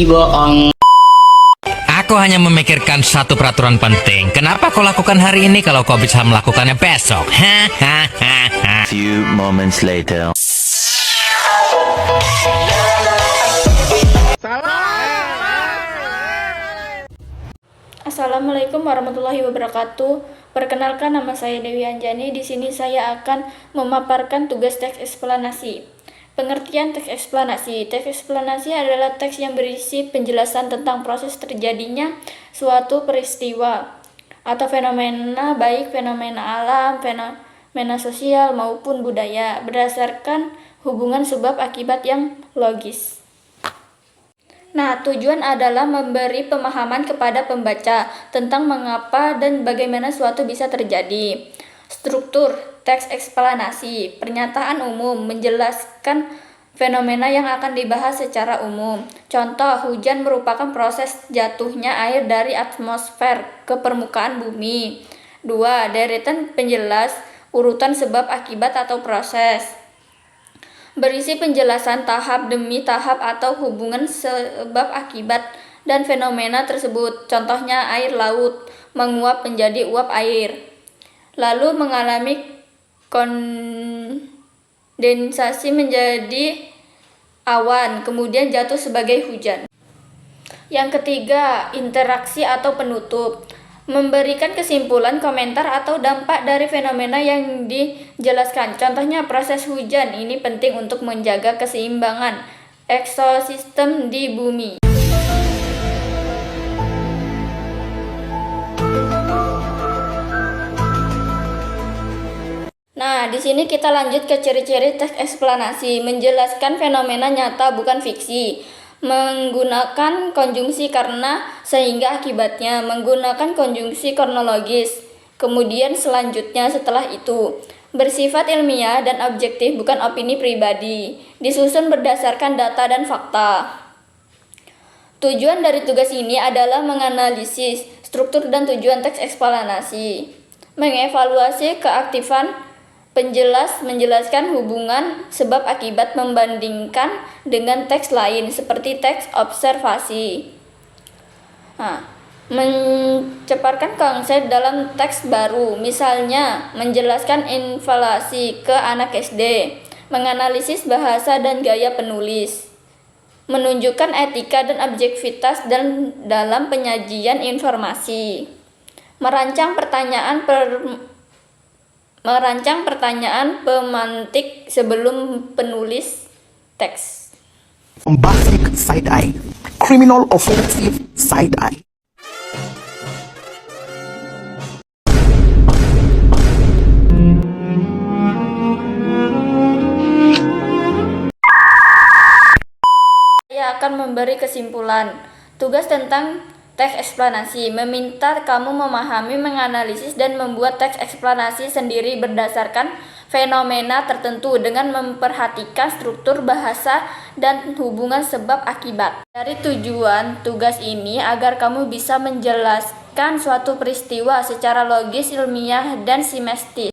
bohong. Aku hanya memikirkan satu peraturan penting. Kenapa kau lakukan hari ini kalau kau bisa melakukannya besok? Few moments later. Assalamualaikum warahmatullahi wabarakatuh. Perkenalkan, nama saya Dewi Anjani. Di sini saya akan memaparkan tugas teks eksplanasi. Pengertian teks eksplanasi. Teks eksplanasi adalah teks yang berisi penjelasan tentang proses terjadinya suatu peristiwa atau fenomena, baik fenomena alam, fenomena sosial maupun budaya, berdasarkan hubungan sebab akibat yang logis. Nah, tujuan adalah memberi pemahaman kepada pembaca tentang mengapa dan bagaimana suatu bisa terjadi. Struktur teks eksplanasi. Pernyataan umum menjelaskan fenomena yang akan dibahas secara umum. Contoh, hujan merupakan proses jatuhnya air dari atmosfer ke permukaan bumi. 2. Deretan penjelas urutan sebab akibat atau proses. Berisi penjelasan tahap demi tahap atau hubungan sebab akibat dan fenomena tersebut. Contohnya, air laut menguap menjadi uap air, lalu mengalami kondensasi menjadi awan, kemudian jatuh sebagai hujan. Yang ketiga, interaksi atau penutup. Memberikan kesimpulan, komentar, atau dampak dari fenomena yang dijelaskan. Contohnya, proses hujan ini penting untuk menjaga keseimbangan ekosistem di bumi. Nah, di sini kita lanjut ke ciri-ciri teks eksplanasi. Menjelaskan fenomena nyata bukan fiksi. Menggunakan konjungsi karena sehingga akibatnya, menggunakan konjungsi kronologis. Kemudian selanjutnya setelah itu, bersifat ilmiah dan objektif bukan opini pribadi, disusun berdasarkan data dan fakta. Tujuan dari tugas ini adalah menganalisis struktur dan tujuan teks eksplanasi, mengevaluasi keaktifan penjelas, menjelaskan hubungan sebab akibat membandingkan dengan teks lain seperti teks observasi. Menceparkan konsep dalam teks baru, misalnya menjelaskan inflasi ke anak SD, menganalisis bahasa dan gaya penulis, menunjukkan etika dan objektivitas dalam penyajian informasi, merancang pertanyaan pemantik sebelum penulis teks. Bombastic side-eye, criminal offensive side-eye. Saya akan memberi kesimpulan. Tugas tentang teks eksplanasi meminta kamu memahami, menganalisis, dan membuat teks eksplanasi sendiri berdasarkan fenomena tertentu dengan memperhatikan struktur bahasa dan hubungan sebab akibat. Dari tujuan tugas ini agar kamu bisa menjelaskan suatu peristiwa secara logis, ilmiah, dan sistematis.